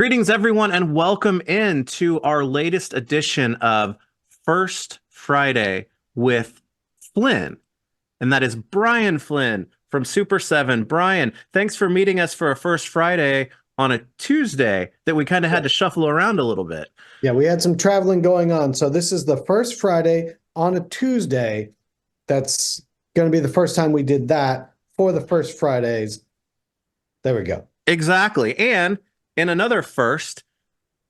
Greetings, everyone, and welcome in to our latest edition of First Friday with Flynn. And that is Brian Flynn from Super7. Brian, thanks for meeting us for a First Friday on a Tuesday that we kind of had to shuffle around a little bit. Yeah, we had some traveling going on. So this is the first Friday on a Tuesday. That's going to be the first time we did that for the first Fridays. There we go. Exactly. And in another first,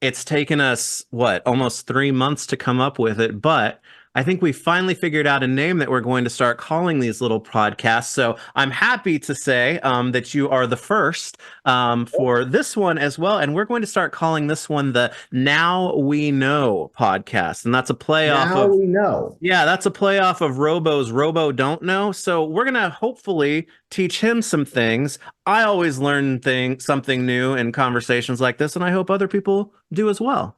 it's taken us, what, almost 3 months to come up with it, but I think we finally figured out a name that we're going to start calling these little podcasts. So I'm happy to say that you are the first for this one as well. And we're going to start calling this one the Now We Know podcast. And that's a playoff Now of, we know. yeah, that's a playoff of Robo's Robo Don't Know. So we're going to hopefully teach him some things. I always learn something new in conversations like this, and I hope other people do as well.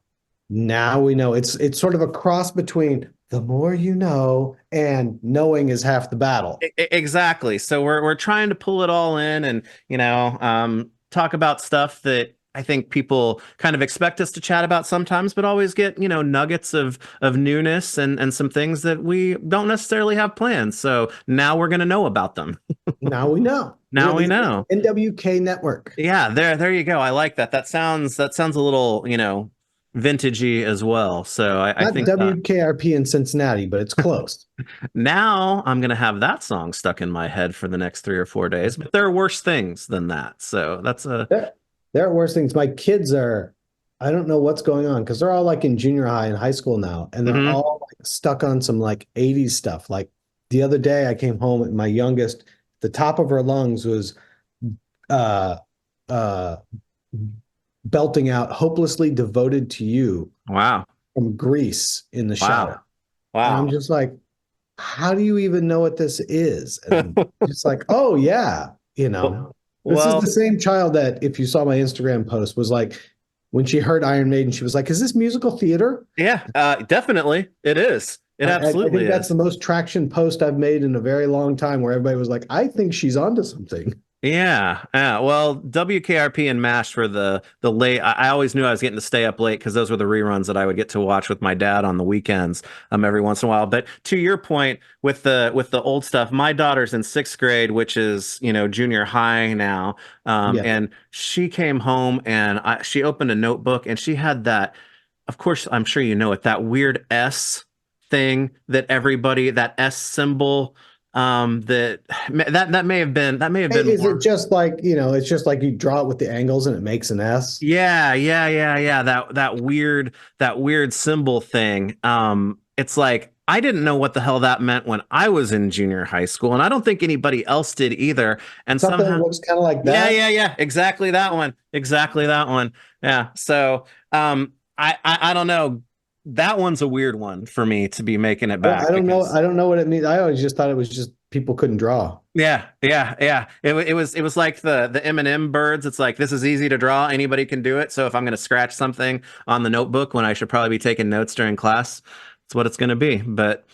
Now we know. It's sort of a cross between the more you know and knowing is half the battle. Exactly. So we're trying to pull it all in and, talk about stuff that I think people kind of expect us to chat about sometimes, but always get, nuggets of newness and some things that we don't necessarily have planned. So now we're going to know about them. Now we know. Now we know. NWK Network. Yeah, there you go. I like that. That sounds a little, vintagey as well. So I Not think WKRP in Cincinnati, but it's close. now I'm gonna have that song stuck in my head for the next 3 or 4 days. But there are worse things than that. So that's a There are worse things. My kids are, I don't know what's going on because they're all like in junior high and high school now, and they're all like stuck on some like 80s stuff. Like the other day, I came home and my youngest, the top of her lungs was uh uh belting out "Hopelessly Devoted to You" wow. from Grease in the shower. Wow. And I'm Wow. just like, how do you even know what this is? And just like, oh yeah, this is Well, the same child that if you saw my Instagram post was like, when she heard Iron Maiden, she was like, is this musical theater? yeah, definitely. It is. It I absolutely think that's is. the most traction post I've made in a very long time where everybody was like, I think she's onto something. Yeah, yeah. Well, WKRP and MASH for the late. I always knew I was getting to stay up late because those were the reruns that I would get to watch with my dad on the weekends, every once in a while. But to your point with the old stuff, my daughter's in sixth grade, which is junior high now, Yeah. and she came home and she opened a notebook and she had that. Of course, I'm sure you know it. That weird S thing that S symbol that may have been Is it more. just like, it's just like you draw it with the angles and it makes an S? Yeah, that weird symbol thing. It's like I didn't know what the hell that meant when I was in junior high school, and I don't think anybody else did either. And Something that somehow, looks kind of like yeah, that. yeah, yeah, exactly that one. Yeah. So I don't know. That one's a weird one for me to be making it I back don't know. because I don't know what it means. I always just thought it was just people couldn't draw. yeah. It was like the M&M birds. It's like this is easy to draw. Anybody can do it. So if I'm going to scratch something on the notebook when I should probably be taking notes during class, it's what it's going to be. But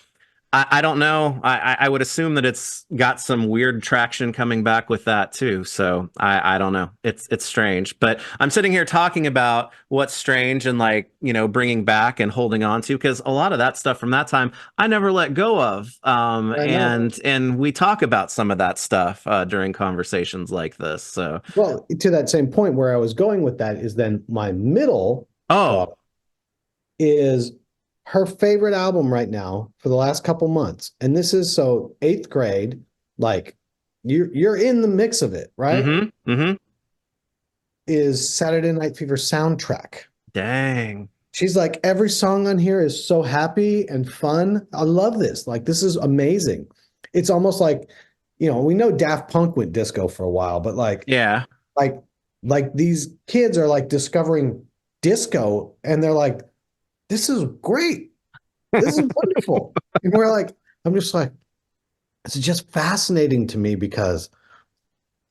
I don't know. I would assume that it's got some weird traction coming back with that too. So I don't know. It's strange. But I'm sitting here talking about what's strange and like bringing back and holding on to because a lot of that stuff from that time I never let go of. I know. And we talk about some of that stuff during conversations like this. So Well, to that same point where I was going with that is then my middle oh daughter is her favorite album right now for the last couple months. And this is so eighth grade, like you're in the mix of it, right? mm-hmm. Is Saturday Night Fever soundtrack. Dang. She's like, every song on here is so happy and fun. I love this. Like, this is amazing. It's almost like, we know Daft Punk went disco for a while, but Yeah. like, like these kids are like discovering disco and they're like, this is great. This is wonderful. And we're like, I'm just like, it's just fascinating to me because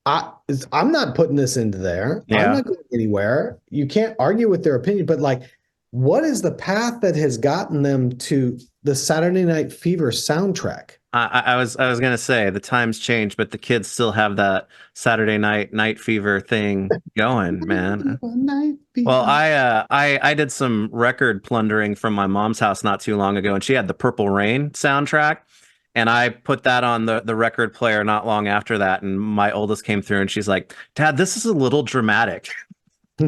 I'm not putting this into there. I'm Yeah. not going anywhere. You can't argue with their opinion, but like, what is the path that has gotten them to the Saturday Night Fever soundtrack? I was gonna say the times change, but the kids still have that Saturday night fever thing going, man. Night Well, fever. I did some record plundering from my mom's house not too long ago, and she had the Purple Rain soundtrack, and I put that on the record player not long after that, and my oldest came through, and she's like, "Dad, this is a little dramatic." I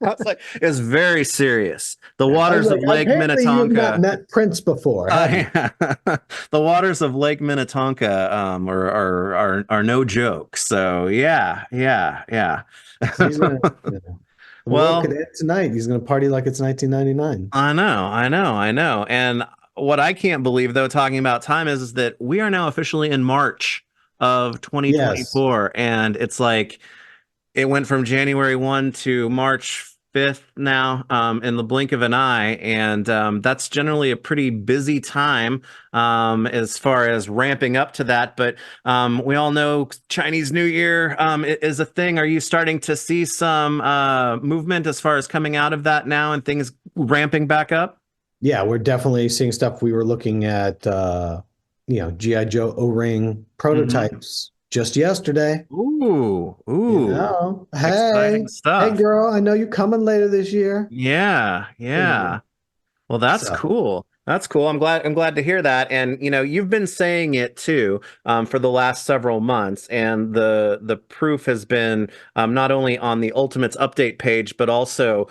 was like, "It's very serious. The I was waters like, of Lake apparently you have not Minnetonka." met Prince before, have you? Yeah. The waters of Lake Minnetonka are no joke. So yeah. So he's gonna, the world could Well, end tonight. He's gonna party like it's 1999. I know. And what I can't believe, though, talking about time is that we are now officially in March of Yes. 2024. And it's like it went from January 1 to March 5th now, in the blink of an eye. And that's generally a pretty busy time as far as ramping up to that. But we all know Chinese New Year is a thing. Are you starting to see some movement as far as coming out of that now and things ramping back up? Yeah, we're definitely seeing stuff. We were looking at G.I. Joe O-ring Hmm. prototypes just yesterday. Ooh, exciting Hey stuff. girl, I know you're coming later this year. Yeah. Well, that's So cool. That's cool. I'm glad to hear that. And you've been saying it too, for the last several months, and the proof has been not only on the Ultimates update page, but also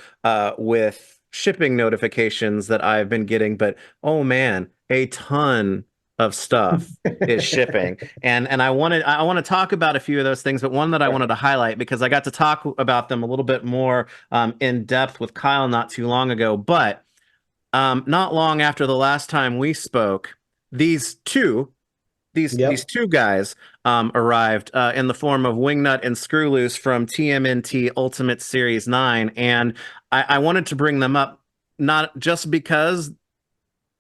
with shipping notifications that I've been getting. But oh man, a ton of stuff is shipping. And I want to talk about a few of those things, but one that I wanted to highlight because I got to talk about them a little bit more in depth with Kyle not too long ago, but not long after the last time we spoke, these two these yep. two guys arrived in the form of Wingnut and Screwloose from TMNT Ultimate Series 9, and I wanted to bring them up not just because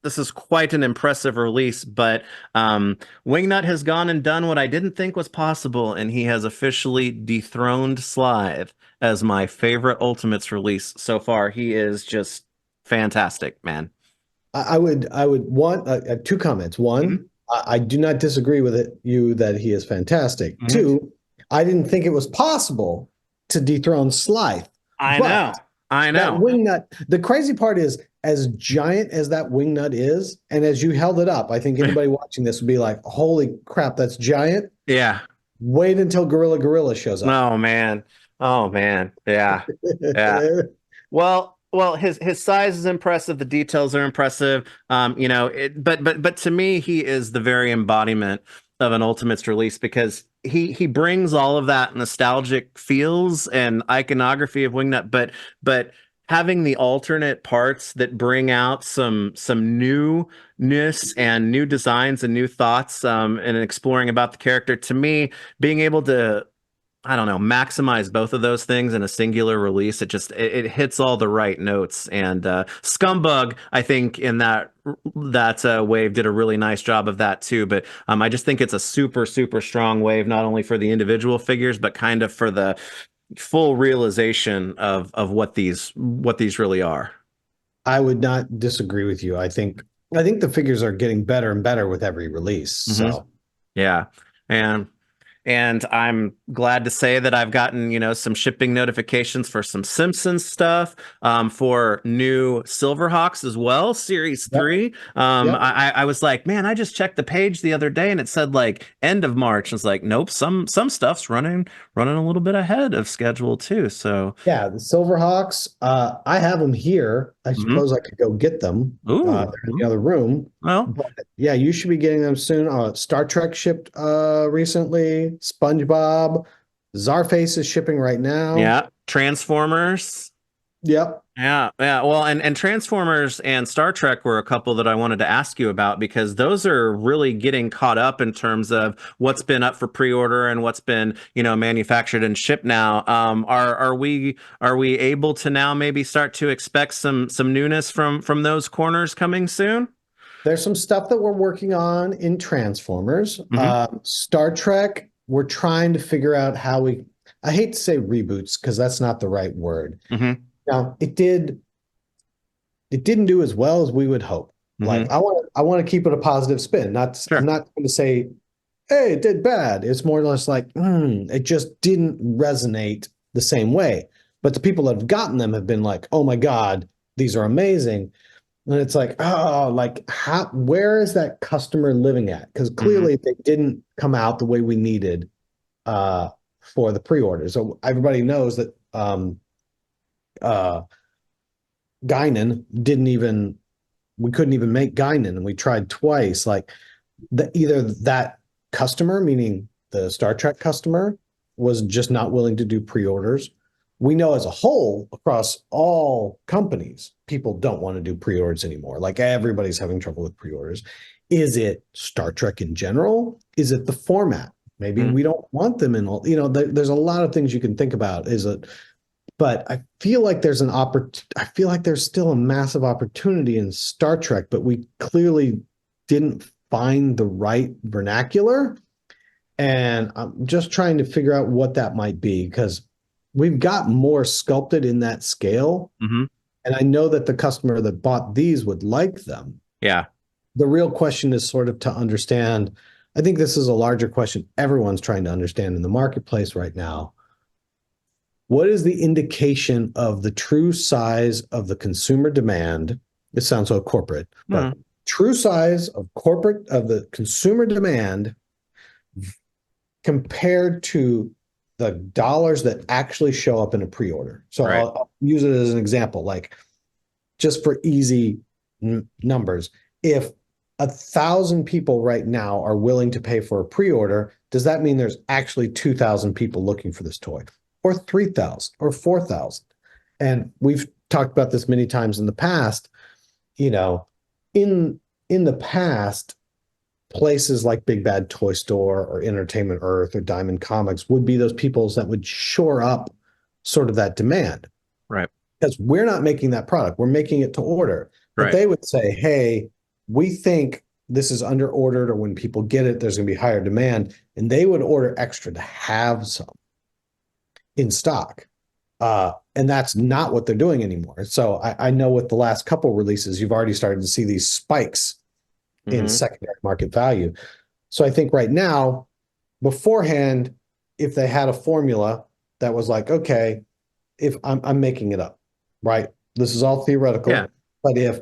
this is quite an impressive release, but Wingnut has gone and done what I didn't think was possible, and he has officially dethroned Slythe as my favorite Ultimates release so far. He is just fantastic, man. I would want two comments. One, Mhm. I do not disagree with you that he is fantastic. Mhm. Two, I didn't think it was possible to dethrone Slythe, I but know. I that know. wingnut, the crazy part is, as giant as that wingnut is, and as you held it up, I think anybody watching this would be like, holy crap, that's giant. Yeah. Wait until Gorilla shows up. Oh man. Oh man. Yeah. Well, his size is impressive. The details are impressive. But to me, he is the very embodiment of an Ultimates release because he brings all of that nostalgic feels and iconography of Wingnut, but having the alternate parts that bring out some newness and new designs and new thoughts, and exploring about the character. To me, being able to, I don't know, maximize both of those things in a singular release. It hits all the right notes. And Scumbug, I think, in that wave did a really nice job of that too. But I just think it's a super strong wave, not only for the individual figures, but kind of for the full realization of what these really are. I would not disagree with you. I think the figures are getting better and better with every release. Hmm. So Yeah. And And I'm glad to say that I've gotten, some shipping notifications for some Simpsons stuff, for new SilverHawks as well, Series yep, 3. yep. I was like, man, I just checked the page the other day and it said like end of March. It's like, nope, some stuff's running a little bit ahead of schedule too. So, Yeah, the Silverhawks. I have them here. I mhm. suppose I could go get them. They're in the Ooh. other room. Well, But yeah, you should be getting them soon. Star Trek shipped recently. SpongeBob, Zarface is shipping right now. yeah, Transformers. Yep. Yeah. Well, and Transformers and Star Trek were a couple that I wanted to ask you about because those are really getting caught up in terms of what's been up for pre-order and what's been, manufactured and shipped now. Are we able to now maybe start to expect some newness from those corners coming soon? There's some stuff that we're working on in Transformers. Hmm. Star Trek, we're trying to figure out how I hate to say reboots because that's not the right word. Hmm. Now, it didn't do as well as we would hope. Like Hmm. I want to keep it a positive spin. I'm Sure. not going to say, hey, it did bad. It's more or less like, it just didn't resonate the same way. But the people that have gotten them have been like, oh my God, these are amazing. And it's like, oh, like where is that customer living at? Because Hmm. clearly they didn't come out the way we needed uh, for the pre-order. So everybody knows that uh, Guinan didn't even, we couldn't even make Guinan, and we tried twice. Like either that customer, meaning the Star Trek customer, was just not willing to do pre-orders. We know as a whole across all companies, people don't want to do pre-orders anymore. Like everybody's having trouble with pre-orders. Is it Star Trek in general? Is it the format? Maybe we don't want them in all, there's a lot of things you can think about. Is it, but I feel like I feel like there's still a massive opportunity in Star Trek, but we clearly didn't find the right vernacular. And I'm just trying to figure out what that might be because we've got more sculpted in that scale. Hmm. And I know that the customer that bought these would like them. Yeah. The real question is sort of to understand. I think this is a larger question everyone's trying to understand in the marketplace right now. What is the indication of the true size of the consumer demand? It sounds so corporate, but Hmm. true size of the consumer demand compared to the dollars that actually show up in a pre-order. So Right. I'll use it as an example, like just for easy numbers. If 1,000 people right now are willing to pay for a pre-order, does that mean there's actually 2,000 people looking for this toy, or 3,000, or 4,000? And we've talked about this many times in the past. You know, in the past, places like Big Bad Toy Store or Entertainment Earth or Diamond Comics would be those people that would shore up sort of that demand Right. because we're not making that product. We're making it to order. But Right. they would say, hey, we think this is under ordered, or when people get it, there's going to be higher demand. And they would order extra to have some in stock. And that's not what they're doing anymore. So I know with the last couple releases, you've already started to see these spikes in Hmm. secondary market value. So I think right now, beforehand, if they had a formula that was like, okay, if I'm making it up, right? This is all Yeah. theoretical, but if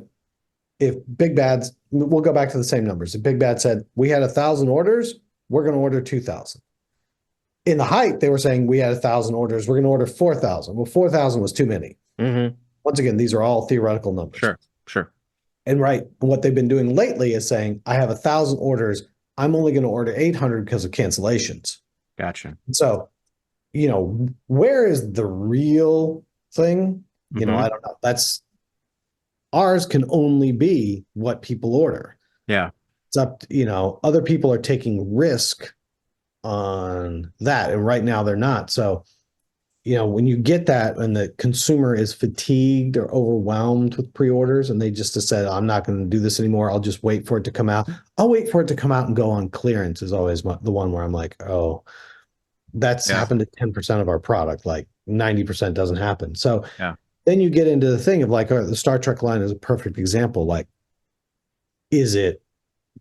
Big Bad's, we'll go back to the same numbers. If Big Bad said we had 1,000 orders, we're going to order 2,000. In the height, they were saying we had 1,000 orders, we're going to order 4,000. Well, 4,000 was too many. Hmm. Once again, these are all theoretical numbers. Sure. Sure. And right, what they've been doing lately is saying, I have 1,000 orders. I'm only going to order 800 because of cancellations. Gotcha. So, where is the real thing? Hmm. I don't know. Ours can only be what people order. Yeah. It's up to, other people are taking risk on that. And right now they're not. So, when you get that and the consumer is fatigued or overwhelmed with pre-orders and they just said, I'm not going to do this anymore. I'll just wait for it to come out. I'll wait for it to come out and go on clearance is always the one where I'm like, oh, that's Yeah. happened to 10% of our product. Like 90% doesn't happen. So Yeah. then you get into the thing of like, the Star Trek line is a perfect example. Like, is it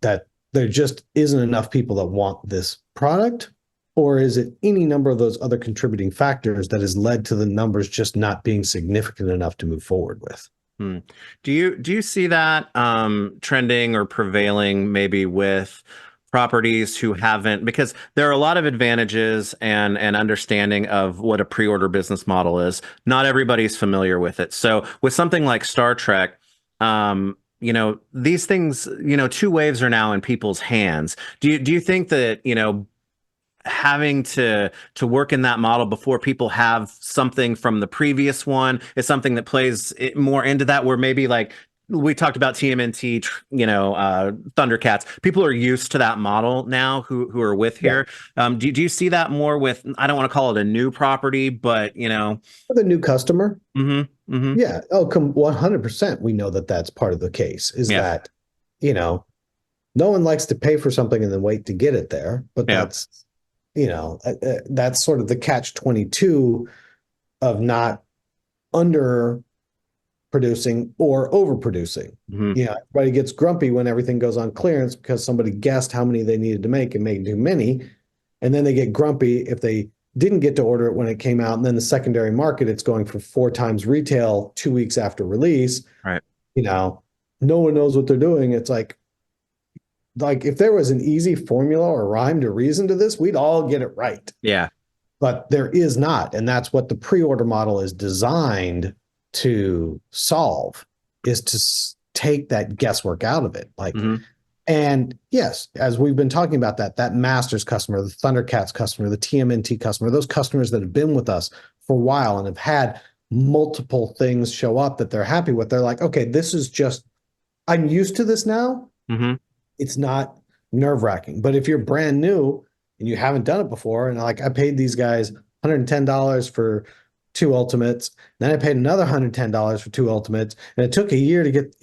that there just isn't enough people that want this product? Or is it any number of those other contributing factors that has led to the numbers just not being significant enough to move forward with? Hmm. Do you see that trending or prevailing maybe with properties who haven't, because there are a lot of advantages and understanding of what a pre-order business model is. Not everybody's familiar with it. So with something like Star Trek, these things, two waves are now in people's hands. Do you think that, having to work in that model before people have something from the previous one is something that plays more into that, where maybe like we talked about TMNT, Thundercats, people are used to that model now who are with Yeah. here. Do you see that more with, I don't want to call it a new property, but For the new customer, hmm. Hmm. yeah. Oh, come 100%. We know that that's part of the case is Yeah. that, you know, no one likes to pay for something and then wait to get it there. But Yeah. that's sort of the catch 22 of not under producing or overproducing. Hmm. Everybody gets grumpy when everything goes on clearance because somebody guessed how many they needed to make and made too many. And then they get grumpy if they didn't get to order it when it came out. And then the secondary market, it's going for 4 times retail 2 weeks after release. Right. No one knows what they're doing. It's like if there was an easy formula or rhyme to reason to this, we'd all get it right. Yeah. But there is not. And that's what the pre-order model is designed to solve, is to take that guesswork out of it. Hmm. And yes, as we've been talking about that Masters customer, the Thundercats customer, the TMNT customer, those customers that have been with us for a while and have had multiple things show up that they're happy with, they're like, okay, this is just, I'm used to this now. Hmm. It's not nerve-wracking. But if you're brand new and you haven't done it before, and like I paid these guys $110 for 2 Ultimates, then I paid another $110 for 2 Ultimates, and it took a year to get,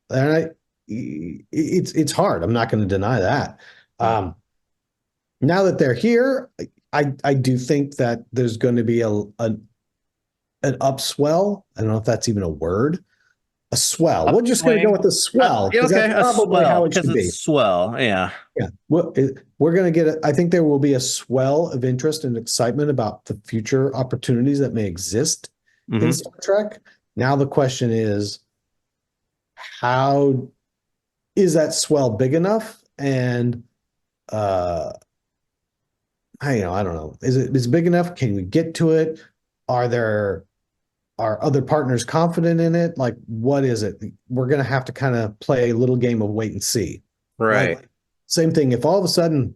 and it's hard. I'm not going to deny that. Now that they're here, I do think that there's going to be an upswell. I don't know if that's even a word. A swell. We're just going to go with the swell because Okay, that's a probably how swell, it because should be. it's swell. Yeah. Yeah, we're going to get it. I think there will be a swell of interest and excitement about the future opportunities that may exist in Star Trek. Now the question is, how is that swell big enough? And I don't know. Is it big enough? Can we get to it? Are other partners confident in it? Like, what is it? We're going to have to kind of play a little game of wait and see. Right. Like, same thing. If all of a sudden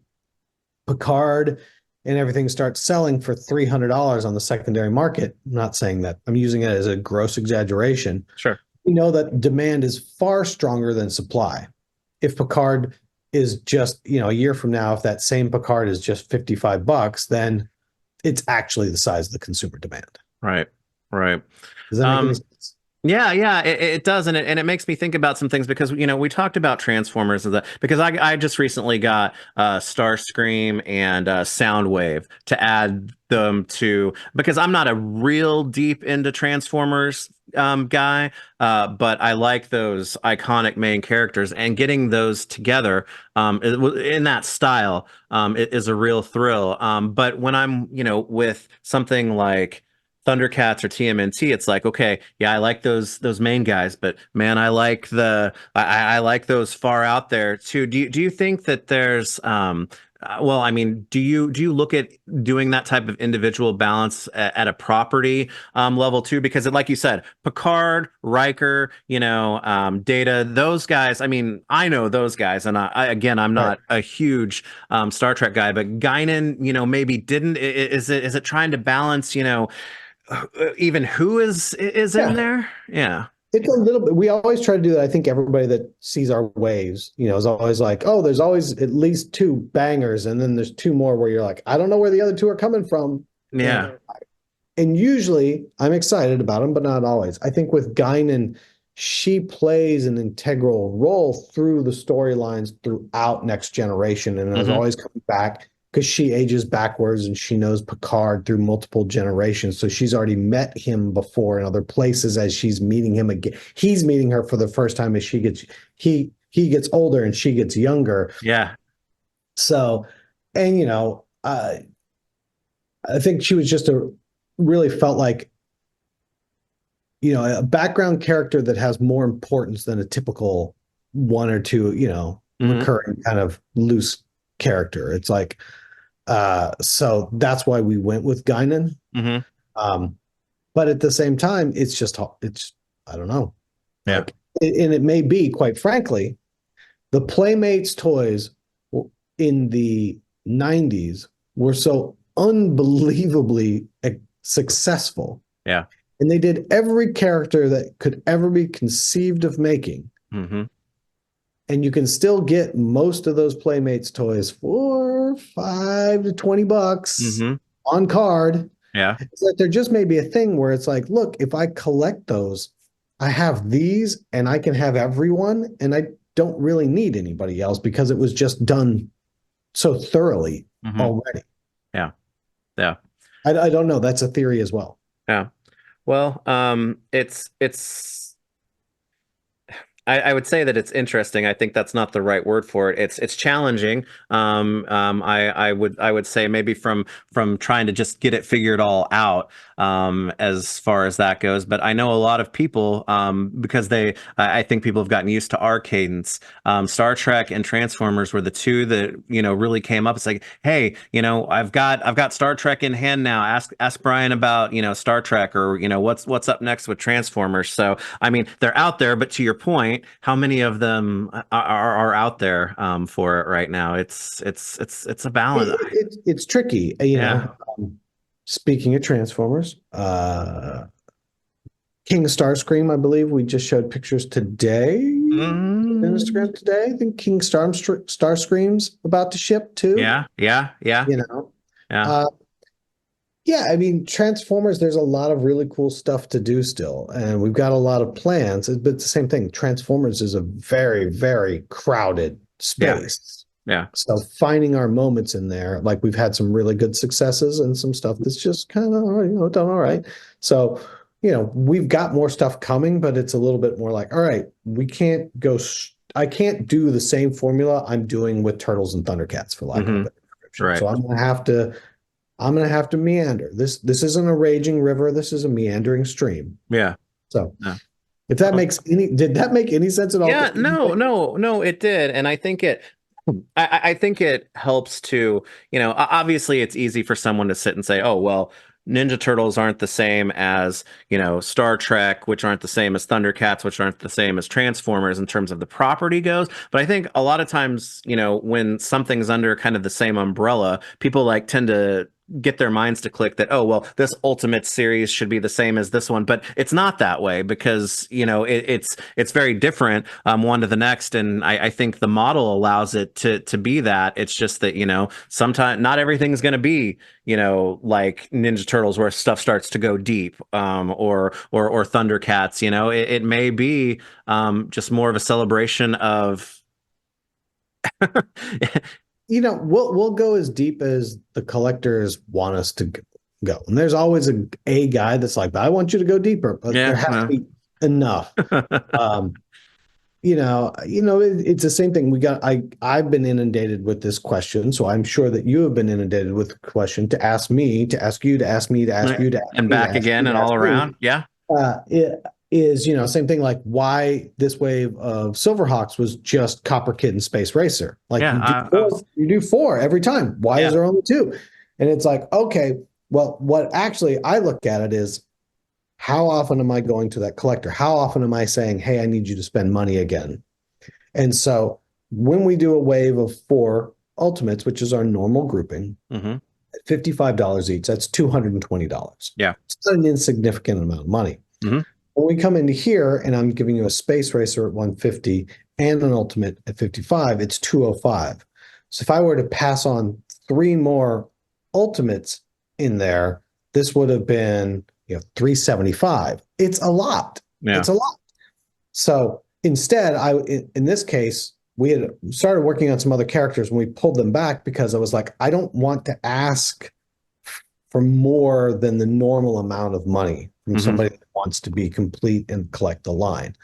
Picard and everything starts selling for $300 on the secondary market, I'm not saying that. I'm using it as a gross exaggeration. Sure. We know that demand is far stronger than supply. If Picard is just, a year from now, if that same Picard is just $55, then it's actually the size of the consumer demand. Right. Right. Does that make any sense? Yeah, it does, and it makes me think about some things because we talked about Transformers and because I just recently got Starscream and Soundwave to add them to, because I'm not a real deep into Transformers guy, but I like those iconic main characters, and getting those together in that style it is a real thrill. But when I'm with something like Thundercats or TMNT, it's like, okay, yeah, I like those main guys, but man, I like those far out there too. Do you think that there's well, I mean, do you look at doing that type of individual balance at a property level too? Because like you said, Picard, Riker, Data, those guys. I mean, I know those guys, and again, I'm not a huge Star Trek guy, but Guinan, maybe didn't. Is it trying to balance, even who is in there? Yeah. It's a little bit. We always try to do that. I think everybody that sees our waves, is always like, oh, there's always at least two bangers, and then there's two more where you're like, I don't know where the other two are coming from. Yeah. And usually I'm excited about them, but not always. I think with Guinan, she plays an integral role through the storylines throughout Next Generation, and is always coming back because she ages backwards and she knows Picard through multiple generations. So she's already met him before in other places as she's meeting him again. He's meeting her for the first time as he gets older and she gets younger. Yeah. So, and I think she was just really felt like, a background character that has more importance than a typical one or two, recurring kind of loose character. It's like, so that's why we went with Guinan. But at the same time, it's I don't know. Yeah. And it may be, quite frankly, the Playmates toys in the 90s were so unbelievably successful. Yeah. And they did every character that could ever be conceived of making. And you can still get most of those Playmates toys for $5 to $20 on card. Yeah. It's like there just may be a thing where it's like, look, if I collect those, I have these and I can have everyone, and I don't really need anybody else because it was just done so thoroughly already. Yeah. Yeah. I don't know. That's a theory as well. Yeah. Well, it's I would say that it's interesting. I think that's not the right word for it. It's challenging. I would say maybe from trying to just get it figured all out, as far as that goes. But I know a lot of people, because I think people have gotten used to our cadence. Star Trek and Transformers were the two that, really came up. It's like, hey, I've got Star Trek in hand now. Ask Brian about, Star Trek, or, what's up next with Transformers. So I mean, they're out there, but to your point, how many of them are out there, for it right now? It's a balance. It's tricky, Yeah. speaking of Transformers, King Starscream, I believe we just showed pictures today, Mm, Instagram today. I think King Starscream's about to ship too. yeah, yeah, yeah, You know, yeah, uh, yeah. I mean, Transformers. There's a lot of really cool stuff to do still, and we've got a lot of plans. But it's the same thing. Transformers is a very, very crowded yeah, space. yeah. So finding our moments in there, like we've had some really good successes and some stuff that's just kind of, done all right. So, we've got more stuff coming, but it's a little bit more like, all right, we can't go, I can't do the same formula I'm doing with Turtles and Thundercats, for lack of a Hmm. better description. Right. So I'm gonna have to meander. This isn't a raging river. This is a meandering stream. Yeah. So Yeah. if that makes did that make any sense at all to Yeah, no, anybody? no, no, it did. And I think it helps to, obviously it's easy for someone to sit and say, oh, well, Ninja Turtles aren't the same as, Star Trek, which aren't the same as Thundercats, which aren't the same as Transformers in terms of the property goes. But I think a lot of times, when something's under kind of the same umbrella, people like tend to get their minds to click that, oh, well, this Ultimate series should be the same as this one, but it's not that way, because it's very different, one to the next. And I think the model allows it to be that. It's just that, sometimes not everything's going to be, like Ninja Turtles, where stuff starts to go deep, or Thundercats. It may be, just more of a celebration of We'll go as deep as the collectors want us to go. And there's always a guy that's like, I want you to go deeper, but there yeah, has to well. be enough. Um, it's the same thing. I've been inundated with this question, so I'm sure that you have been inundated with the question to ask me, to ask you, to ask me, to ask you, to ask And me, to back ask you, again to and all ask me. around. Yeah. It is, same thing like why this wave of Silverhawks was just Copper Kid and Space Racer. Like Yeah. you do four every time. Why is Yeah. there only two? And it's like, okay, well, what actually I look at it is how often am I going to that collector? How often am I saying, hey, I need you to spend money again? And so when we do a wave of four ultimates, which is our normal grouping, Hmm. at $55 each, that's $220. Yeah. It's not an insignificant amount of money. Hmm. When we come into here and I'm giving you a space racer at 150 and an ultimate at 55, it's 205. So if I were to pass on three more ultimates in there, this would have been 375. It's a lot. Yeah. It's a lot. So instead, in this case, we had started working on some other characters and we pulled them back because I was like, I don't want to ask for more than the normal amount of money from Hmm. somebody that wants to be complete and collect the line.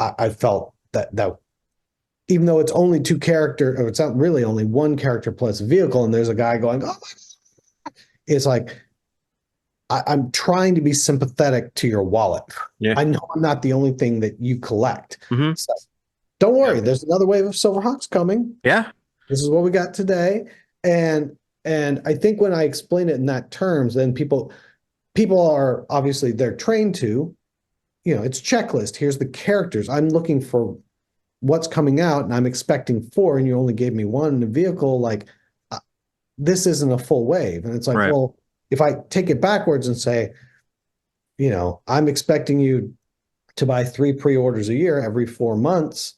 I felt that even though it's only two character, or it's not really only one character plus vehicle, and there's a guy going, oh, it's like I'm trying to be sympathetic to your wallet. Yeah. I know I'm not the only thing that you collect. Hmm. So don't Yeah. worry, there's another wave of Silverhawks coming. Yeah. This is what we got today. And I think when I explain it in that terms, then people are obviously they're trained to, it's checklist. Here's the characters. I'm looking for what's coming out and I'm expecting four, and you only gave me one in the vehicle. Like, uh, this isn't a full wave. And it's like, Right. well, if I take it backwards and say, I'm expecting you to buy three pre-orders a year every 4 months.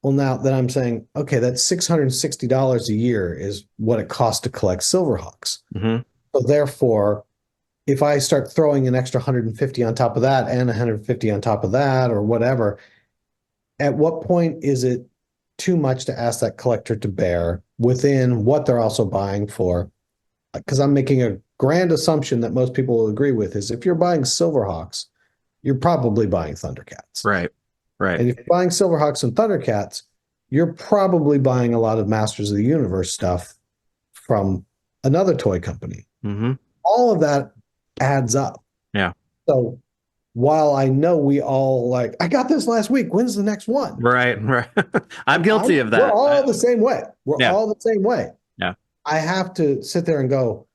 Well, now that I'm saying, okay, that's $660 a year is what it costs to collect Silverhawks. Hmm. So therefore, if I start throwing an extra 150 on top of that and 150 on top of that or whatever, at what point is it too much to ask that collector to bear within what they're also buying for? Because I'm making a grand assumption that most people will agree with is if you're buying Silverhawks, you're probably buying Thundercats. Right. Right. And if you're buying Silverhawks and Thundercats, you're probably buying a lot of Masters of the Universe stuff from another toy company. Mm-hmm. All of that adds up. Yeah. So while I know we all like, I got this last week. When's the next one? Right. Right. I'm And guilty of we're that. all the same way. We're Yeah. all the same way. Yeah. I have to sit there and go,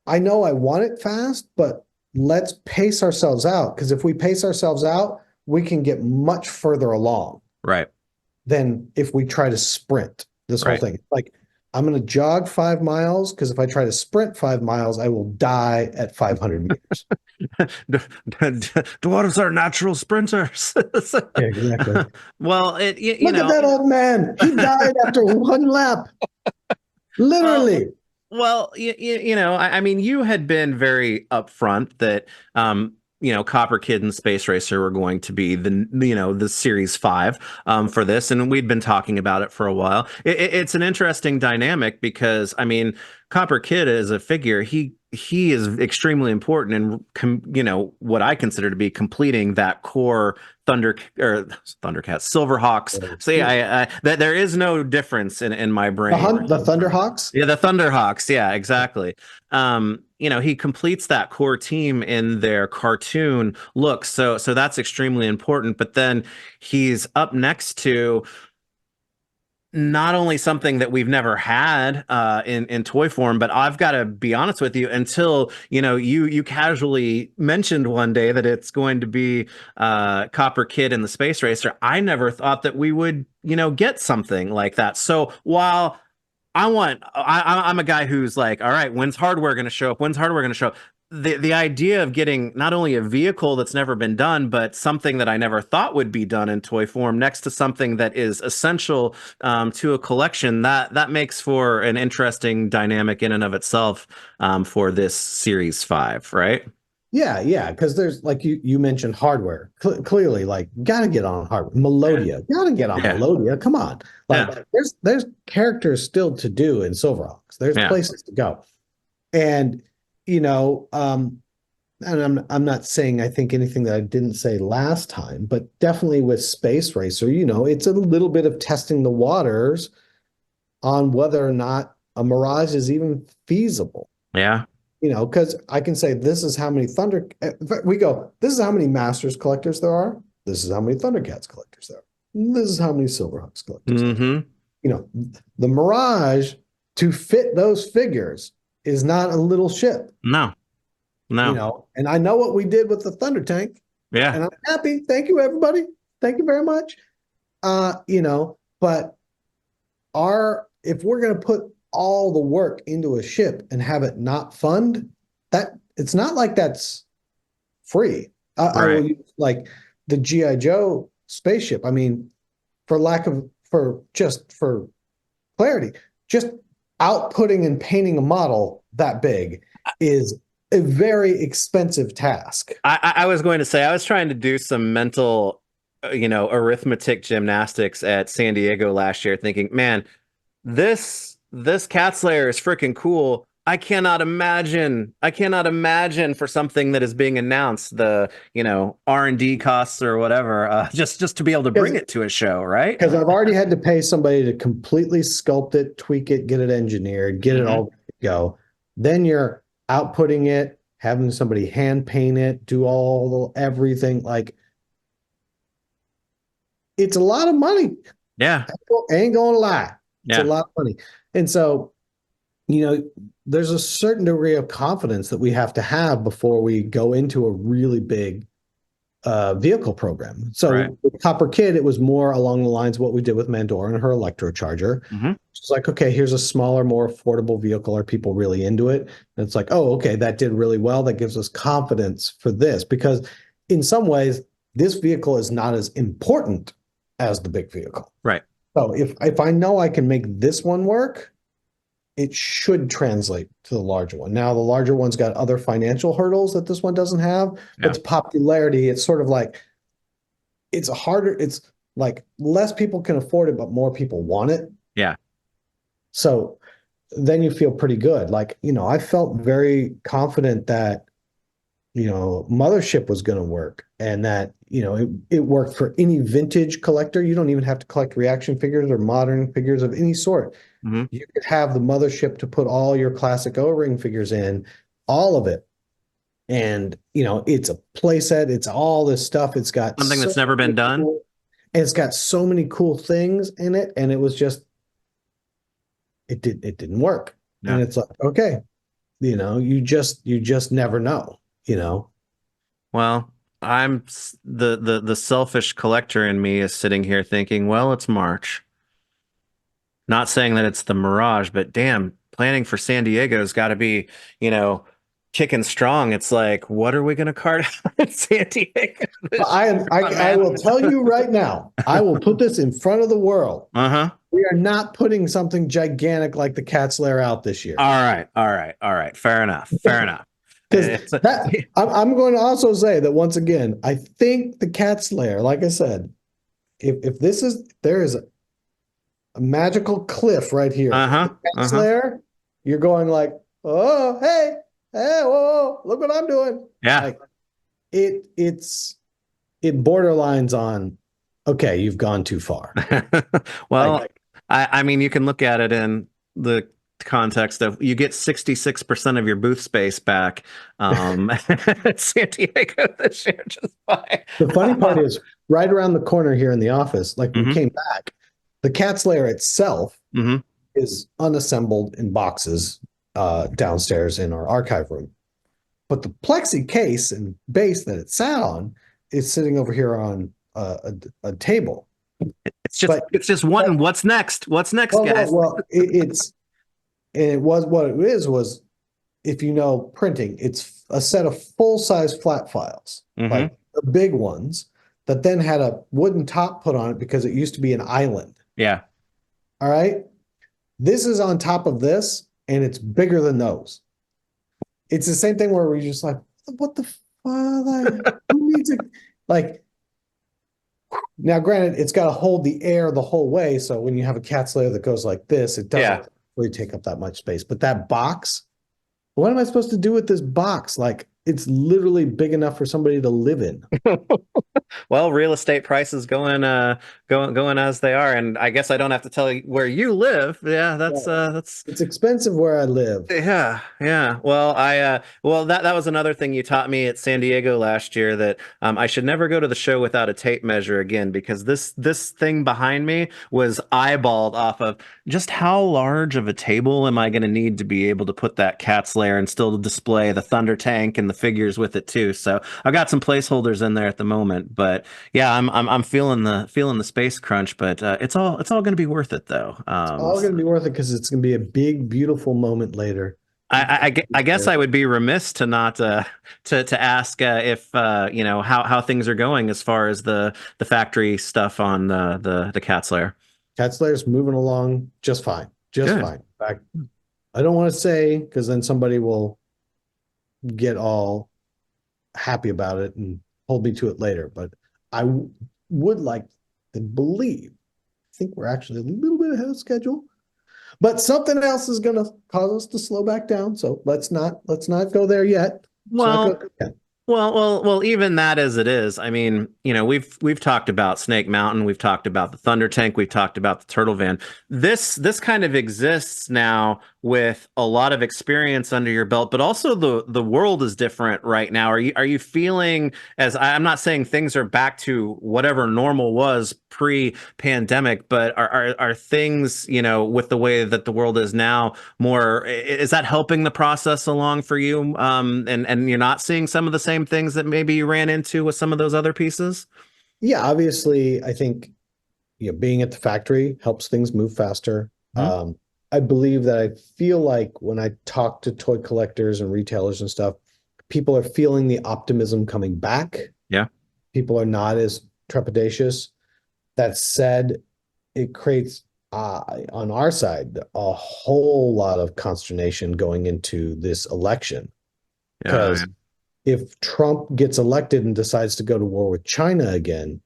I know I want it fast, but let's pace ourselves out. Because if we pace ourselves out, we can get much further along Right. than if we try to sprint this whole Right. thing. Like, I'm going to jog 5 miles because if I try to sprint 5 miles, I will die at 500 meters. Dwarves are natural sprinters. Yeah, exactly. Well, Look at that old man. He died after one lap. well, Literally. I mean, you had been very upfront that, Copper Kid and Space Racer were going to be the Series 5 for this, and we'd been talking about it for a while. It's an interesting dynamic because, I mean, Copper Kid as a figure, he is extremely important in what I consider to be completing that core Thundercats, Silverhawks. See, that there is no difference in my brain. The Thunderhawks? Yeah, the Thunderhawks. Yeah, exactly. He completes that core team in their cartoon look, so that's extremely important. But then he's up next to not only something that we've never had in toy form, but I've got to be honest with you, until you casually mentioned one day that it's going to be Copper Kid and the Space Racer. I never thought that we would get something like that. So while I'm a guy who's like, all right, when's hardware going to show up? When's hardware going to show up? The idea of getting not only a vehicle that's never been done, but something that I never thought would be done in toy form next to something that is essential to a collection, that makes for an interesting dynamic in and of itself for this Series 5, right? Yeah, because there's like you mentioned hardware. Clearly, like gotta get on hardware. Melodia, gotta get on Yeah. Melodia. Come on, like Yeah. there's characters still to do in SilverHawks. There's Yeah. places to go, and and I'm not saying I think anything that I didn't say last time, but definitely with Space Racer, it's a little bit of testing the waters on whether or not a Mirage is even feasible. Yeah. Because I can say this is how many this is how many Masters collectors there are. This is how many Thundercats collectors there are. This is how many Silverhawks collectors there are. Mm-hmm. The Mirage to fit those figures is not a little ship. No. And I know what we did with the Thunder Tank. Yeah. And I'm happy. Thank you, everybody. Thank you very much. But if we're going to put all the work into a ship and have it not fund, that it's not like that's free. I will use like the G.I. Joe spaceship. I mean, for clarity, just outputting and painting a model that big is a very expensive task. I was going to say, I was trying to do some mental, arithmetic gymnastics at San Diego last year, thinking, man, this Cat Slayer is freaking cool. I cannot imagine for something that is being announced, the R&D costs or whatever, just to be able to bring it to a show, right? Because I've already had to pay somebody to completely sculpt it, tweak it, get it engineered, get it all ready to go. Then you're outputting it, having somebody hand paint it, do everything. Like, it's a lot of money. Yeah. I ain't gonna lie. It's Yeah. a lot of money. And so, there's a certain degree of confidence that we have to have before we go into a really big vehicle program. So with Copper Kid, it was more along the lines of what we did with Mandora and her electrocharger. It's like, okay, here's a smaller, more affordable vehicle. Are people really into it? And it's like, oh, okay, that did really well. That gives us confidence for this, because in some ways, this vehicle is not as important as the big vehicle. Right. So if I know I can make this one work, it should translate to the larger one. Now, the larger one's got other financial hurdles that this one doesn't have. But its popularity, it's sort of like, it's like less people can afford it, but more people want it. Yeah. So then you feel pretty good. Like, I felt very confident that Mothership was going to work, and that, it worked for any vintage collector. You don't even have to collect reaction figures or modern figures of any sort. Hmm. You could have the mothership to put all your classic O-ring figures in, all of it. And, it's a playset. It's all this stuff. Something that's never been done. It's got so many cool things in it. And it was just, it didn't work. Yeah. And it's like, okay, you just never know, you know. Well, the selfish collector in me is sitting here thinking, well, it's March. Not saying that it's the Mirage, but damn, planning for San Diego's got to be, you know, kicking strong. It's like, what are we going to card out in San Diego this I year, am. I, my I man? will tell you right now. I will put this in front of the world. Uh-huh. We are not putting something gigantic like the Cat's Lair out this year. All right, all right, all right. Fair enough. Fair enough. Because It's a, that I'm going to also say that once again, I think the Cat's Lair, like I said, if there is a magical cliff right here. The uh-huh, Cat's uh-huh. Lair, you're going like, oh, hey, whoa, look what I'm doing. Yeah. Like it borderlines on, okay, you've gone too far. Well, Like, I mean, you can look at it in the context of you get 66% of your booth space back at San Diego this year just by the funny part is right around the corner here in the office, like we hmm came back, the Cat's Lair itself hmm is unassembled in boxes downstairs in our archive room. But the plexi case and base that it sat on is sitting over here on a table. But it's just one. What's next? What's next, guys? it was what it is was, if you know printing, it's a set of full size flat files, Hmm. like the big ones, that then had a wooden top put on it because it used to be an island. Yeah. All right. This is on top of this, and it's bigger than those. It's the same thing where we're just like, what the fuck? Like, who needs it? Like, now, granted, it's got to hold the air the whole way. So when you have a Cat's Lair that goes like this, it Yeah. doesn't really take up that much space. But that box, what am I supposed to do with this box? Like, it's literally big enough for somebody to live in. Well, real estate prices going as they are, and I guess I don't have to tell you where you live. Yeah, Yeah. that's It's expensive where I live. yeah, yeah. Well, that was another thing you taught me at San Diego last year that I should never go to the show without a tape measure again because this thing behind me was eyeballed off of just how large of a table am I going to need to be able to put that Cat's Lair and still display the Thunder Tank and the figures with it too. So I got some placeholders in there at the moment, but yeah, I'm feeling the space crunch, but it's all going to be worth it though. It's all going to be worth it because it's going to be a big, beautiful moment later. I guess I would be remiss to not to ask if how things are going as far as the factory stuff on the Cat's Lair. Cat's Lair's moving along just fine. Just Good. fine. In fact, I don't want to say because then somebody will get all happy about it and hold me to it later. But would like to believe, I think we're actually a little bit ahead of schedule. But something else is going to cause us to slow back down. So let's not go there yet. Let's not go Well, there yet. well, even that as it is, I mean, we've talked about Snake Mountain, we've talked about the Thunder Tank, we've talked about the Turtle Van. This kind of exists now with a lot of experience under your belt, but also the world is different right now. Are you feeling as I'm not saying things are back to whatever normal was pre-pandemic, but are things, with the way that the world is now more, is that helping the process along for you? And you're not seeing some of the same things that maybe you ran into with some of those other pieces? Yeah, obviously, I think being at the factory helps things move faster. Mhm. I believe that I feel like when I talk to toy collectors and retailers and stuff, people are feeling the optimism coming back. Yeah. People are not as trepidatious. That said, it creates on our side a whole lot of consternation going into this election. Yeah. Because if Trump gets elected and decides to go to war with China again,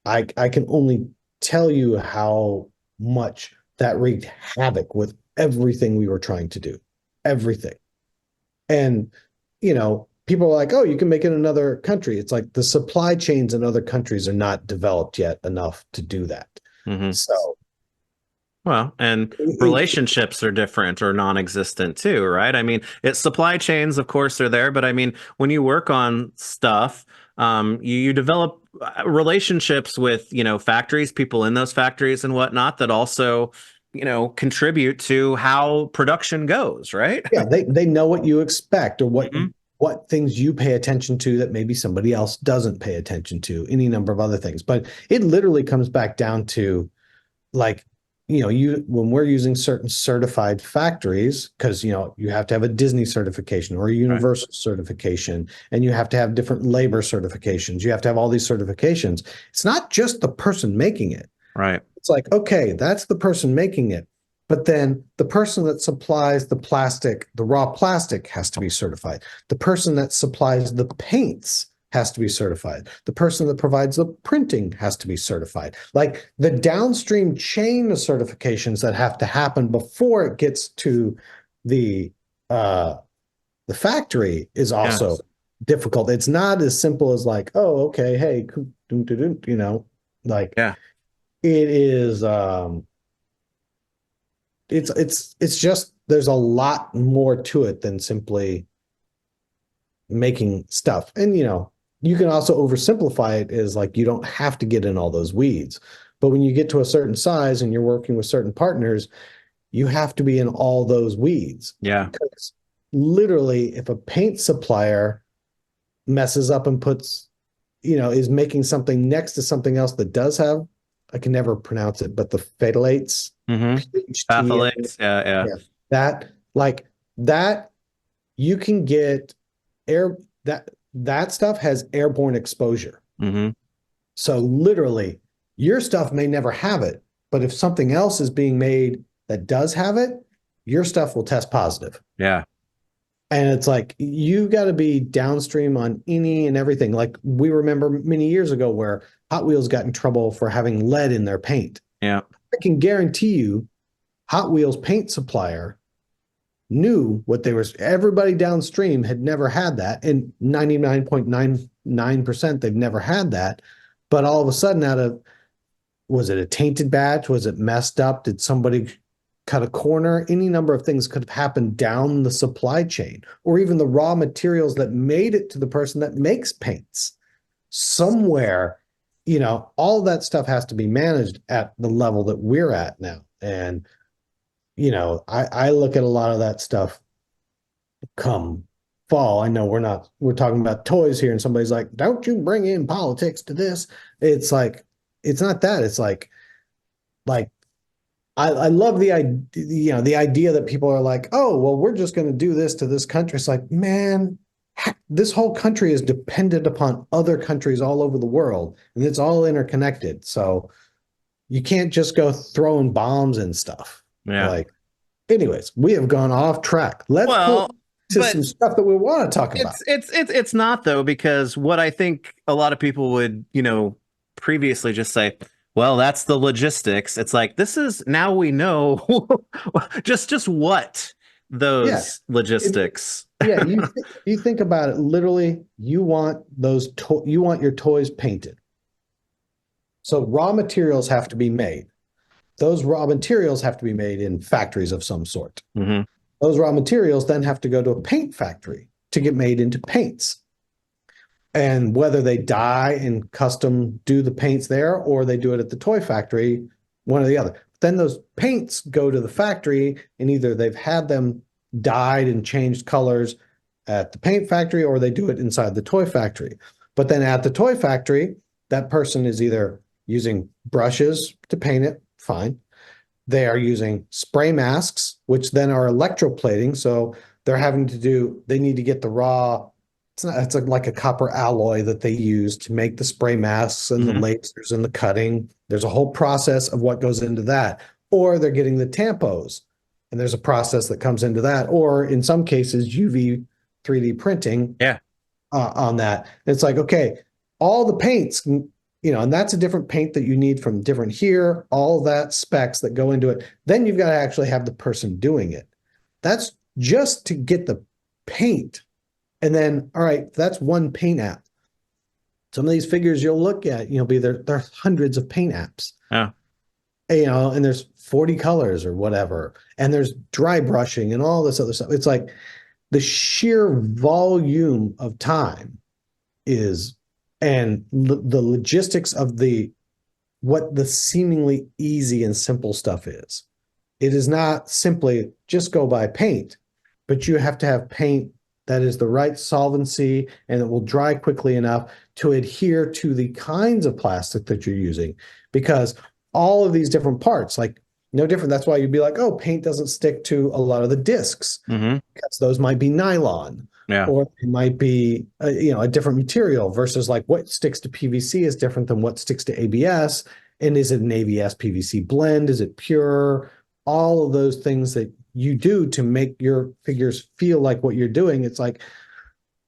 I can only tell you how much that wreaked havoc with everything we were trying to do. Everything. And, you know, people are like, oh, you can make it in another country. It's like the supply chains in other countries are not developed yet enough to do that. Hmm. So Well, and it, relationships are different or non-existent too, right? I mean, it's supply chains, of course, are there, but I mean, when you work on stuff, you develop relationships with, factories, people in those factories and whatnot that also, contribute to how production goes, right? yeah, they know what you expect or Hmm. what things you pay attention to that maybe somebody else doesn't pay attention to, any number of other things. But it literally comes back down to like, you when we're using certain certified factories, because you have to have a Disney certification or a Right, Universal certification, and you have to have different labor certifications. You have to have all these certifications. It's not just the person making it. right. It's like, okay, that's the person making it. But then the person that supplies the plastic, the raw plastic has to be certified. The person that supplies the paints has to be certified. The person that provides the printing has to be certified. Like the downstream chain of certifications that have to happen before it gets to the uh the factory is Yeah, also difficult. It's not as simple as like, oh, okay, hey, like yeah, it is it's just there's a lot more to it than simply making stuff. And you can also oversimplify it as like you don't have to get in all those weeds. But when you get to a certain size and you're working with certain partners, you have to be in all those weeds yeah. because literally if a paint supplier messes up and puts, is making something next to something else that does have, I can never pronounce it, but the phthalates, Hmm. PHT, Patholates, yeah, yeah. yeah, that like that you can get air that stuff has airborne exposure. Hmm. So literally, your stuff may never have it, but if something else is being made that does have it, your stuff will test positive. Yeah. And it's like you got to be downstream on any and everything. Like we remember many years ago where Hot Wheels got in trouble for having lead in their paint. Yeah. I can guarantee you, Hot Wheels paint supplier knew what they were. Everybody downstream had never had that, and 99.99% they've never had that. But all of a sudden, out of was it a tainted batch? Was it messed up? Did somebody cut a corner? Any number of things could have happened down the supply chain, or even the raw materials that made it to the person that makes paints. Somewhere, all of that stuff has to be managed at the level that we're at now. And I look at a lot of that stuff come fall. I know we're talking about toys here, and somebody's like, don't you bring in politics to this? It's like, it's not that. It's like I love the idea, the idea that people are like, oh, well, we're just going to do this to this country. It's like, man, this whole country is dependent upon other countries all over the world, and it's all interconnected. So you can't just go throwing bombs and stuff. Yeah. Like, anyways, we have gone off track. Let's pull Well, to but some stuff that we want to talk about. it's not though, because what I think a lot of people would, previously just say, well, that's the logistics. It's like this is now we know just what Yeah. those logistics. Yeah, you think about it literally, you want your toys painted. So raw materials have to be made. Those raw materials have to be made in factories of some sort. Hmm. Those raw materials then have to go to a paint factory to get made into paints. And whether they dye and custom do the paints there or they do it at the toy factory, one or the other. Then those paints go to the factory and either they've had them dyed and changed colors at the paint factory or they do it inside the toy factory. But then at the toy factory, that person is either using brushes to paint it, fine. They are using spray masks, which then are electroplating. So they need to get the raw, it's like a copper alloy that they use to make the spray masks and the Hmm. lasers and the cutting. There's a whole process of what goes into that. Or they're getting the tampos, and there's a process that comes into that. Or in some cases, UV 3D printing Yeah. on that. It's like, okay, all the paints, and that's a different paint that you need from different here, all that specs that go into it. Then you've got to actually have the person doing it. That's just to get the paint And then, all right, that's one paint app. Some of these figures you'll look at, be there's hundreds of paint apps, Yeah. and there's 40 colors or whatever, and there's dry brushing and all this other stuff. It's like the sheer volume of time is, and the logistics of what the seemingly easy and simple stuff is. It is not simply just go buy paint, but you have to have paint that is the right solvency and it will dry quickly enough to adhere to the kinds of plastic that you're using. Because all of these different parts, like no different. That's why you'd be like, oh, paint doesn't stick to a lot of the discs Mm-hmm. because those might be nylon. Yeah. Or it might be a different material versus like what sticks to PVC is different than what sticks to ABS. And is it an ABS PVC blend? Is it pure? All of those things that you do to make your figures feel like what you're doing. It's like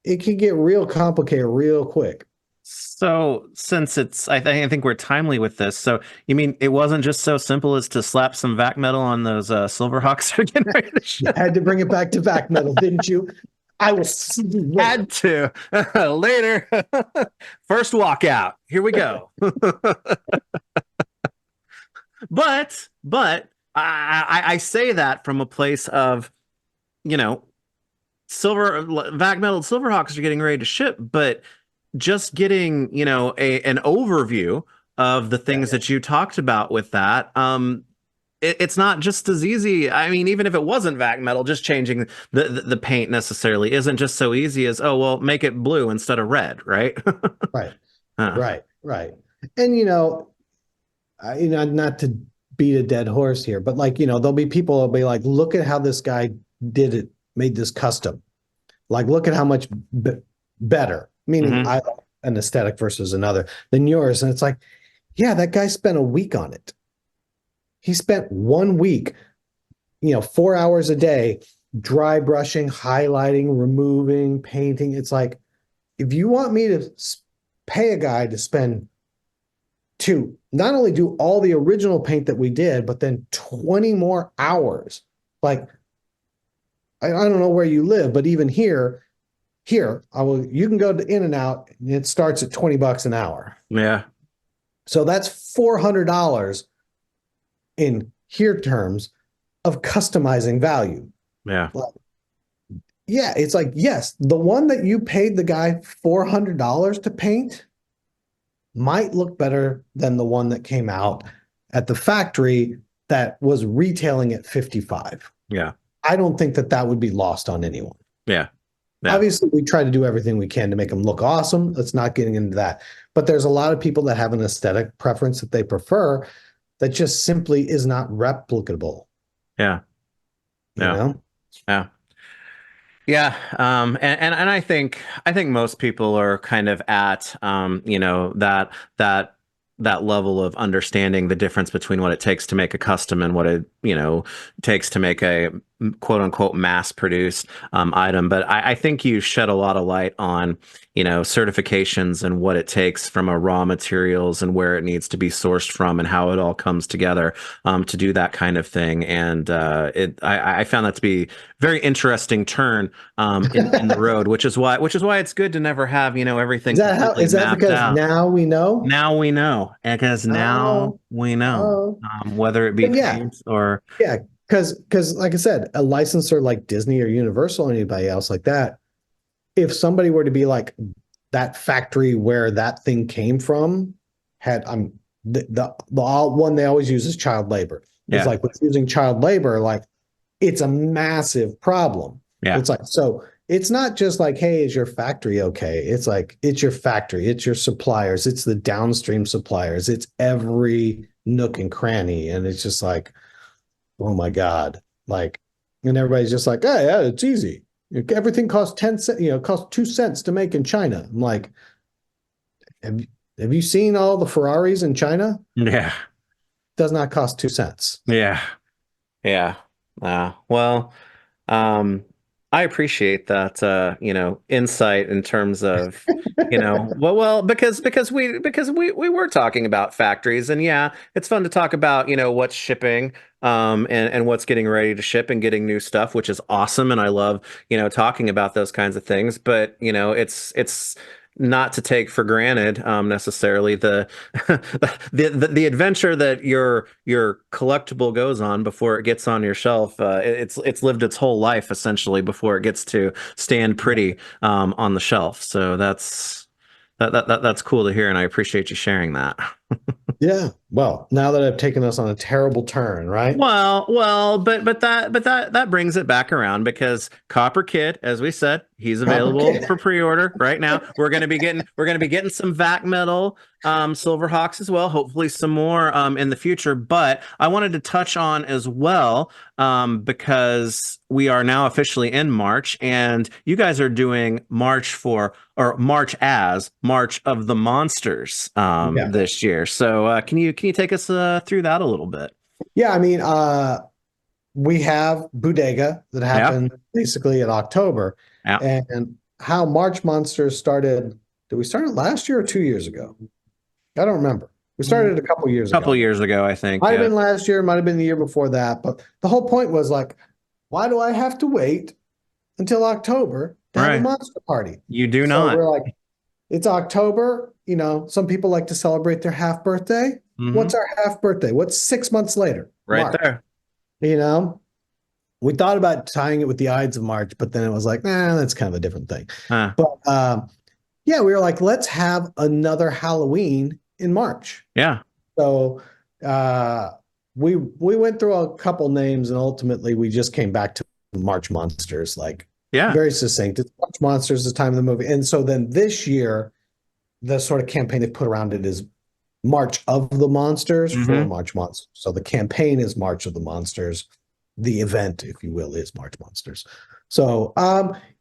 it can get real complicated real quick. So since I think we're timely with this. So you mean it wasn't just so simple as to slap some vac metal on those Silverhawks that are getting ready to You ship? had to bring it back to vac metal, didn't you? I will see you later. Had to. Later. First walkout. Here we go. But I say that from a place of, you know, silver vac metal Silverhawks are getting ready to ship, but just getting, an overview of the things Yeah. that you talked about with that. It's not just as easy. I mean, even if it wasn't vac metal, just changing the paint necessarily isn't just so easy as, oh, well, make it blue instead of red, right? Right. Uh, Right. And not to beat a dead horse here, but like, there'll be people that'll be like, look at how this guy did it, made this custom. Like, look at how much better, meaning mhm. I like an aesthetic versus another than yours. And it's like, yeah, that guy spent a week on it. He spent 1 week, 4 hours a day, dry brushing, highlighting, removing, painting. It's like, if you want me to pay a guy to spend to not only do all the original paint that we did, but then 20 more hours. Like, I don't know where you live, but even here, you can go to In-N-Out and it starts at $20 an hour. Yeah. So that's $400 in here terms of customizing value. Yeah. Like, yeah, it's like, yes, the one that you paid the guy $400 to paint might look better than the one that came out at the factory that was retailing at 55. Yeah. I don't think that would be lost on anyone. Yeah. Yeah. Obviously, we try to do everything we can to make them look awesome. That's not getting into that. But there's a lot of people that have an aesthetic preference that they prefer that just simply is not replicable. Yeah. You Yeah. know? Yeah. Yeah, and I think most people are kind of at that level of understanding the difference between what it takes to make a custom and what it takes to make a quote unquote mass produced item. But I think you shed a lot of light on certifications and what it takes from a raw materials and where it needs to be sourced from and how it all comes together to do that kind of thing. And I found that to be very interesting turn in the road, which is why it's good to never have everything completely Is that mapped because out. now we know? Now we know, because now Oh, we know, oh. whether it be But yeah, paint or yeah, because like I said, a licensor like Disney or Universal or anybody else like that, if somebody were to be like that factory where that thing came from had the one they always use is child labor. It's yeah, like with using child labor, like it's a massive problem. yeah, It's like, so it's not just like, hey, is your factory okay? It's like, it's your factory, it's your suppliers, it's the downstream suppliers, it's every nook and cranny. And it's just like, oh my God. Like, and everybody's just like, oh yeah, it's easy. Everything costs 10 cents, costs 2 cents to make in China. I'm like, have, have you seen all the Ferraris in China? yeah, Does not cost 2 cents. yeah, yeah. Well, um, I appreciate that, insight in terms of, because we were talking about factories, and yeah, it's fun to talk about, what's shipping, and what's getting ready to ship and getting new stuff, which is awesome, and I love, talking about those kinds of things. But it's not to take for granted, necessarily the adventure that your collectible goes on before it gets on your shelf. It's lived its whole life essentially before it gets to stand pretty, on the shelf. So that's cool to hear, and I appreciate you sharing that. Yeah. Well, now that I've taken us on a terrible turn, right? But that brings it back around because Copper Kid, as we said, he's Copper available Kid. for pre-order right now. We're gonna be getting some vac metal, SilverHawks as well. Hopefully some more, in the future. But I wanted to touch on as well, because we are now officially in March, and you guys are doing March as March of the Monsters, Yeah. this year. So, can you take us, through that a little bit? Yeah, I mean, we have Bodega that Yeah. happened basically in October. Yeah. And how March Monsters started, did we start it last year or 2 years ago? I don't remember. We started it a couple years Couple ago. years ago, I think. Might have Yeah. been last year, might have been the year before that. But the whole point was like, why do I have to wait until October to have a Right. monster party? You do So not. we're like, it's October. Some people like to celebrate their half birthday. Hmm. What's our half birthday? What's 6 months later? Right March. there. You know, we thought about tying it with the Ides of March, but then it was like, nah, that's kind of a different thing. Huh. But yeah, we were like, let's have another Halloween in March. Yeah. So uh, we went through a couple names, and ultimately we just came back to March Monsters, like Yeah. very succinct. It's March Monsters, the time of the movie. And so then this year, the sort of campaign they put around it is March of the Monsters for Hmm. March Monsters. So the campaign is March of the Monsters. The event, if you will, is March Monsters. So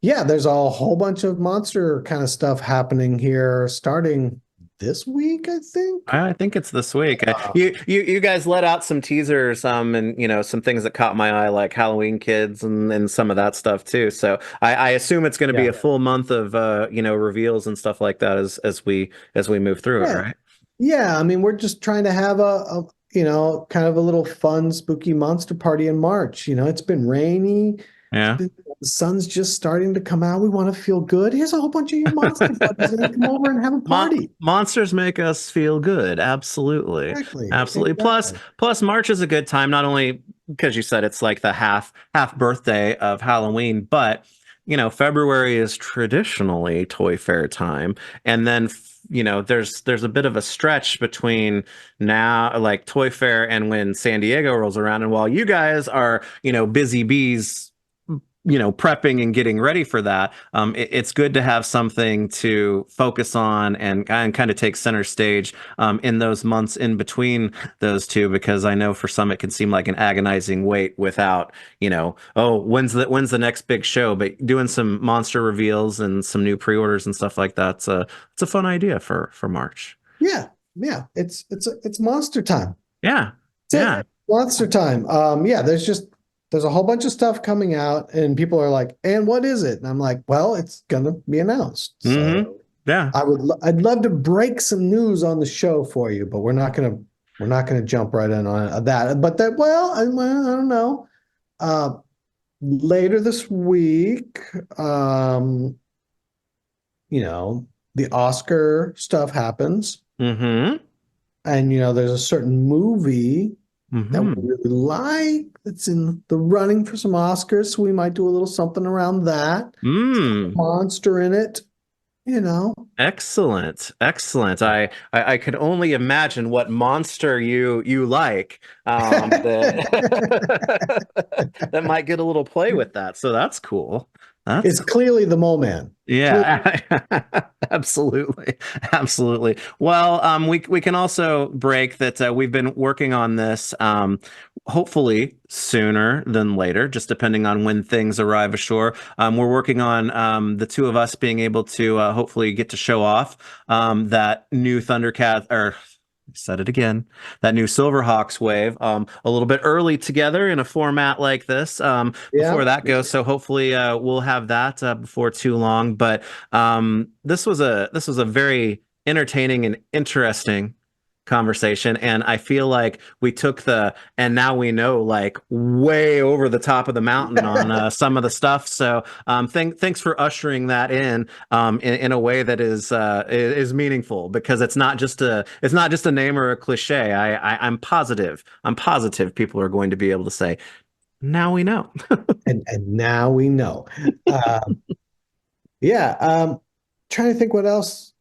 yeah, there's a whole bunch of monster kind of stuff happening here starting this week, I think. I think it's this week. Um, You guys let out some teasers, and some things that caught my eye, like Halloween Kids and some of that stuff too. So I assume it's going to be yeah. a full month of, reveals and stuff like that as we move through it, Yeah. right? Yeah. I mean, we're just trying to have kind of a little fun, spooky monster party in March. It's been rainy. Yeah. The sun's just starting to come out. We want to feel good. Here's a whole bunch of your monster buddies going to come over and have a party. Monsters make us feel good. Absolutely. Exactly. Absolutely. Plus, Exactly. plus March is a good time, not only because you said it's like the half birthday of Halloween, but February is traditionally Toy Fair time. And then there's a bit of a stretch between now, like Toy Fair, and when San Diego rolls around. And while you guys are, busy bees, prepping and getting ready for that, it's good to have something to focus on and kind of take center stage, in those months in between those two, because I know for some it can seem like an agonizing wait without, oh, when's the next big show. But doing some monster reveals and some new pre-orders and stuff like that's it's a fun idea for March. Yeah. Yeah. It's monster time. Yeah. That's Yeah. it. Monster time. Yeah, there's a whole bunch of stuff coming out, and people are like, and what is it? And I'm like, well, it's gonna be announced. Hmm. So Yeah. I'd love to break some news on the show for you, but we're not gonna jump right in on that. But I don't know. Uh, Later this week, you know, the Oscar stuff happens, Hmm. and there's a certain movie that we Hmm. really like that's in the running for some Oscars. So we might do a little something around that. It's got a Mm. monster in it, you know. Excellent, excellent. I could only imagine what monster you like, that that might get a little play with that. So that's cool. That's It's clearly the Mole Man. Clearly. Yeah, absolutely, absolutely. Well, we can also break that, we've been working on this, hopefully sooner than later, just depending on when things arrive ashore. We're working on, the two of us being able to, hopefully get to show off, that new Thundercat, or Said it again. That new SilverHawks wave, a little bit early together in a format like this, before Yeah. that goes. So hopefully, we'll have that before too long. But this was a very entertaining and interesting conversation, and I feel like we took the and now we know like way over the top of the mountain on some of the stuff. So thanks for ushering that in a way that is meaningful, because it's not just a name or a cliche. I'm positive people are going to be able to say, now we know. And now we know. Um, yeah. Trying to think what else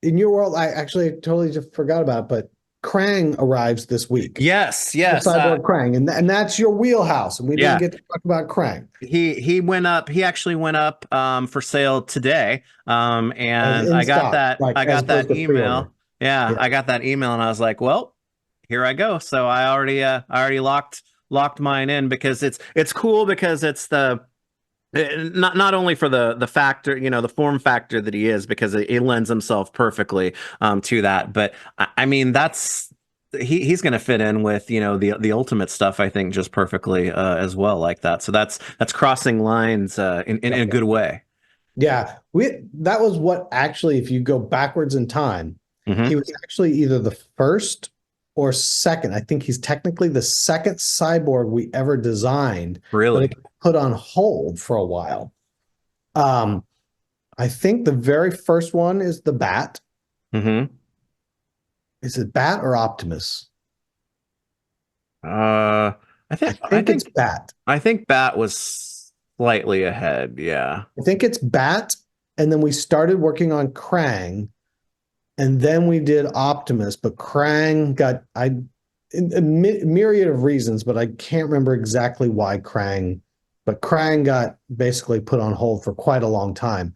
in your world. I actually totally just forgot about it, but Krang arrives this week. Yes, The yes. cyborg Krang, and that's your wheelhouse. And we didn't Yeah. get to talk about Krang He went up. He actually went up for sale today. as And in I got stock, that like I as got that opposed to pre-order. email. Yeah, Yeah. I got that email and I was like, well, here I go. So I already locked mine in, because it's cool, because it's not only for the factor, the form factor that he is, because it lends himself perfectly to that, but I mean he's going to fit in with the ultimate stuff, I think, just perfectly as well, like that. So that's crossing lines in a Yeah. good way. Yeah, we that was what actually, if you go backwards in time, he Hmm. was actually either the first or second. I think he's technically the second cyborg we ever designed, but it Really. got put on hold for a while. Um, I think the very first one is the Bat. Hmm. Is it Bat or Optimus? uh I I think I think it's think Bat. I think Bat was slightly ahead. Yeah. I think it's Bat, and then we started working on Krang, and then we did Optimus, but Krang got a myriad of reasons, but I can't remember exactly why Krang. But Krang got basically put on hold for quite a long time.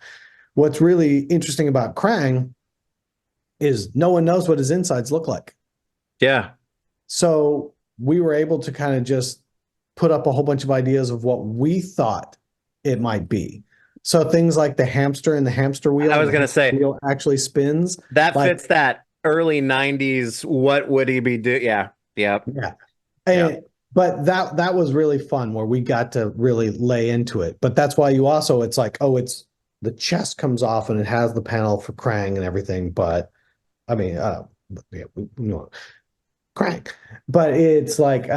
What's really interesting about Krang is no one knows what his insides look like. Yeah. So we were able to kind of just put up a whole bunch of ideas of what we thought it might be. So things like the hamster and the hamster wheel, I and was the gonna hamster say wheel actually spins. that Like, fits that early 90s. What would he be doing? Yeah. Yep. yeah. Yep. And but that was really fun where we got to really lay into it. But that's why you also, it's like, oh, it's the chest comes off and it has the panel for Krang and everything. But I mean, yeah, we know Krang. But it's like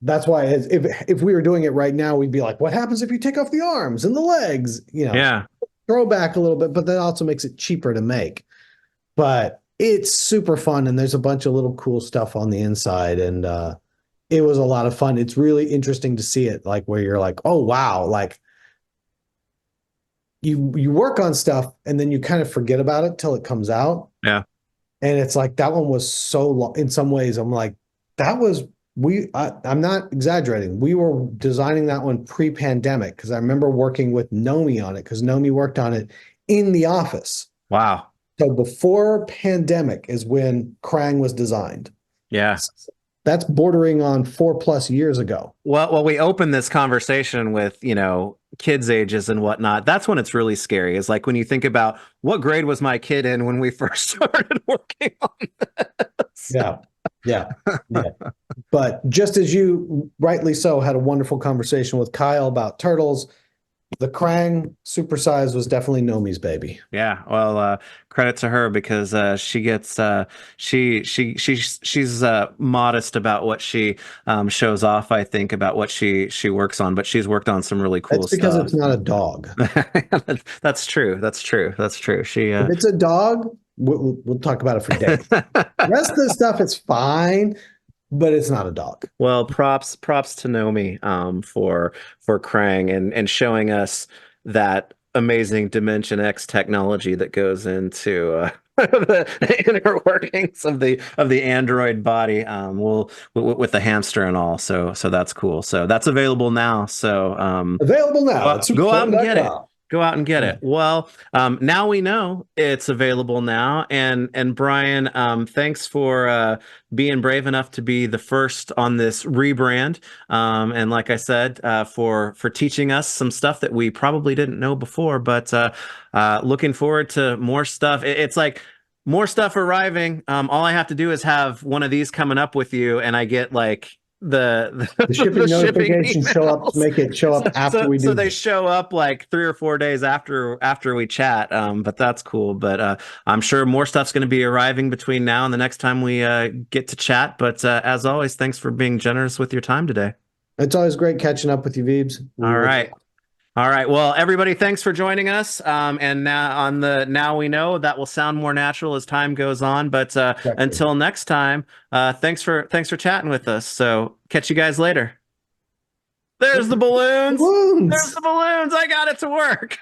that's why if we were doing it right now, we'd be like, what happens if you take off the arms and the legs? Yeah. Throw back a little bit, but that also makes it cheaper to make. But it's super fun, and there's a bunch of little cool stuff on the inside, and it was a lot of fun. It's really interesting to see it, like where you're like, oh wow, like you work on stuff and then you kind of forget about it till it comes out. Yeah. And it's like that one was so long. In some ways, I'm like, that was I'm not exaggerating. We were designing that one pre-pandemic because I remember working with Nomi on it because Nomi worked on it in the office. Wow. So before pandemic is when Krang was designed. Yeah. That's bordering on 4+ years ago. Well, we opened this conversation with, kids' ages and whatnot. That's when it's really scary. Is like when you think about what grade was my kid in when we first started working on this. Yeah. Yeah. Yeah. But just as you rightly so had a wonderful conversation with Kyle about turtles, the Krang supersize was definitely Nomi's baby. Yeah, well, credit to her, because she gets she's modest about what she shows off, I think, about what she works on, but she's worked on some really That's cool because stuff. it's not a dog. That's true. That's true. That's true. She If it's a dog, we'll talk about it for days. The rest of the stuff is fine, but it's not a dog. Well, props to Nomi for Krang and showing us that amazing Dimension X technology that goes into the inner workings of the android body, with the hamster and all. So that's cool. So that's available now. So Available go now at out, go out and get it. super7.com. Go out and get it. Well, now we know it's available now. And Brian, thanks for being brave enough to be the first on this rebrand. And like I said, for teaching us some stuff that we probably didn't know before. But looking forward to more stuff. It's like more stuff arriving. All I have to do is have one of these coming up with you, and I get like The shipping the shipping notifications show up, emails. make it show up after we So do they this. show up like 3 or 4 days after we chat. But that's cool. But I'm sure more stuff's going to be arriving between now and the next time we get to chat. But as always, thanks for being generous with your time today. It's always great catching up with you, Veebs. We All will right. All right. Well, everybody, thanks for joining us. And now we know that will sound more natural as time goes on. But Exactly. until next time, thanks for chatting with us. So catch you guys later. There's the balloons. There's Balloons. the balloons. I got it to work.